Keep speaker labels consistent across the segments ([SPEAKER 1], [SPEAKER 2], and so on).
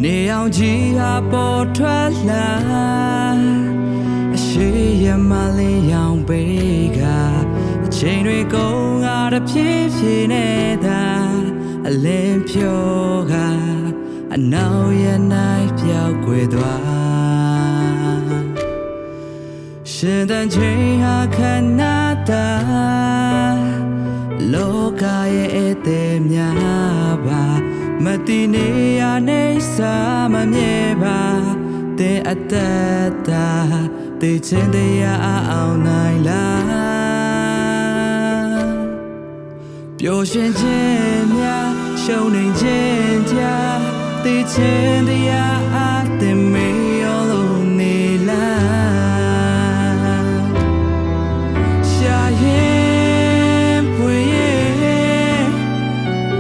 [SPEAKER 1] နေအောင်ကြီးဟာပေါ်ထွက်လာအရှိရမလေးရောင်ပေးကအချိန်တွေကုန်ရတဲ့ဖြည်းဖြည်းနဲ့သာအလင်းဖြိုးကအနောက်ရနိုင်ပြောက်ွယ်သွားရှင်တန်ချိန်ဟာခဏတာလောကရဲ့အသေးများပါမတိနေရနေစာမမြဲပါတဲ့အတ္တတာတေချင်တရားအောင်နိုင်လားပျော်ရွှင်ခြင်းများရှုံနေခြင်းကြားတေချင်တရားအသင်မေရောလို့နေလားရှာရင်ပွေရဲ့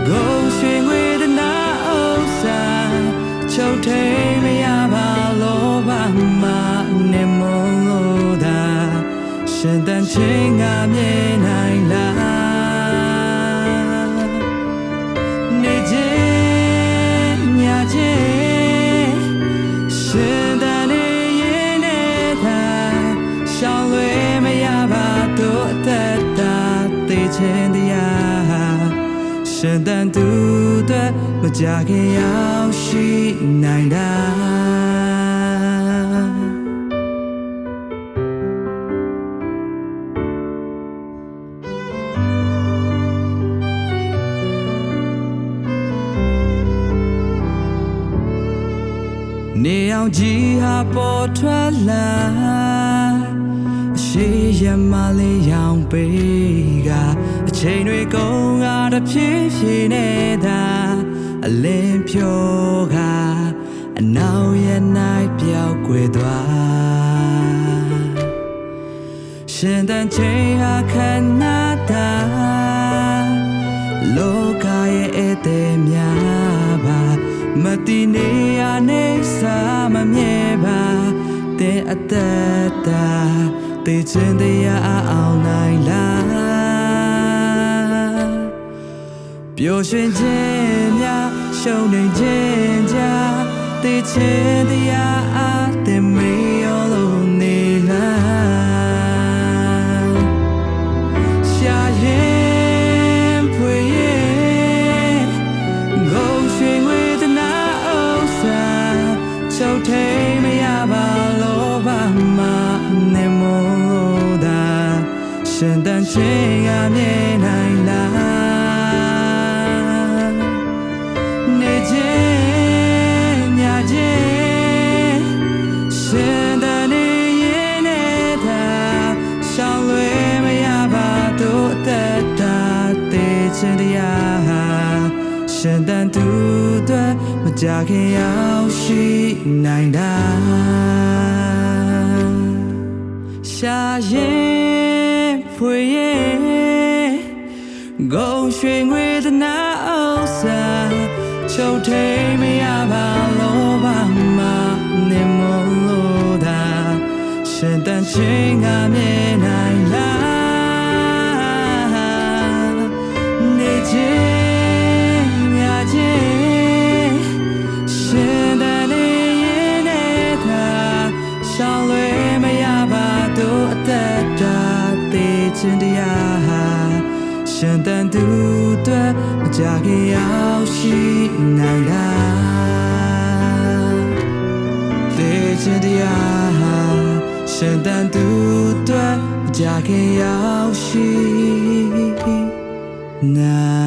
[SPEAKER 1] ဂုံရွှင်ငွေချုပ်ထိန်မရပါလောဘမှာနေမလို့သာရှင်တန်ချင်းကမြင်နိုင်လားနေခြင်းညခြင်းရှင်တန်နေရင်နဲ့သာရှောင်လွှဲမရပါတို့အသက်တာသိခြင်းတရားရှင်တန်သူတွေမကြခင်ရောက်ရှိနိုင်တာနေအောင်ကြီးဟာပေါ်ထွက်လာအရှိရမလေးရောင်ပေးကအချိန်တွေကုန်ရတဲ့ဖြည်းဖြည်းနဲ့သာအလင်းဖြိုးကအနောက်ရနိုင်ပြောက်ွယ်သွားရှင်တန်ချိန်ဟာခဏတာလောကရဲ့အသေးများပါမတိနေရနေစာမမြဲပါတဲ့အတ္တတာတေချင်တရားအောင်နိုင်လားပျော်ရွှင်ခြင်းများရှုံနေခြင်းကြားတေချင်တရားအသင်မေရောလို့နေလားရှာရင်ဖွေရဲ့ဂုံရွှင်ငွေတနာဥစ္စာချုပ်ထိန်မရပါလောဘမှာနေမလို့သာရှင်တန်ချင်းကမြင်နိုင်လားနေခြင်းညခြင်းရှင်တန်နေရင်နဲ့သာရှောင်လွှဲမရပါတို့အသက်တာသိခြင်းတရားရှင်တန်သူတွေမကြခင်ရောက်ရှိနိုင်တာရှာရင်ဖွေရဲ့ဂုံရွှင်ငွေတနာဥစ္စာချုပ်ထိန်မရပါလောဘမှာနေမလို့သာရှင်တန်ချင်းကမြင်နိုင်လားနေခြင်းညခြင်းရှင်တန်နေရင်နဲ့သာရှောင်လွှဲမရပါတို့အသက်တာသိခြင်းတရားရှင်တန်သူတွေမကြခင်ရောက်ရှိနိုင်တာသိခြင်းတရားရှင်တန်သူတွေမကြခင်ရောက်ရှိနိုင်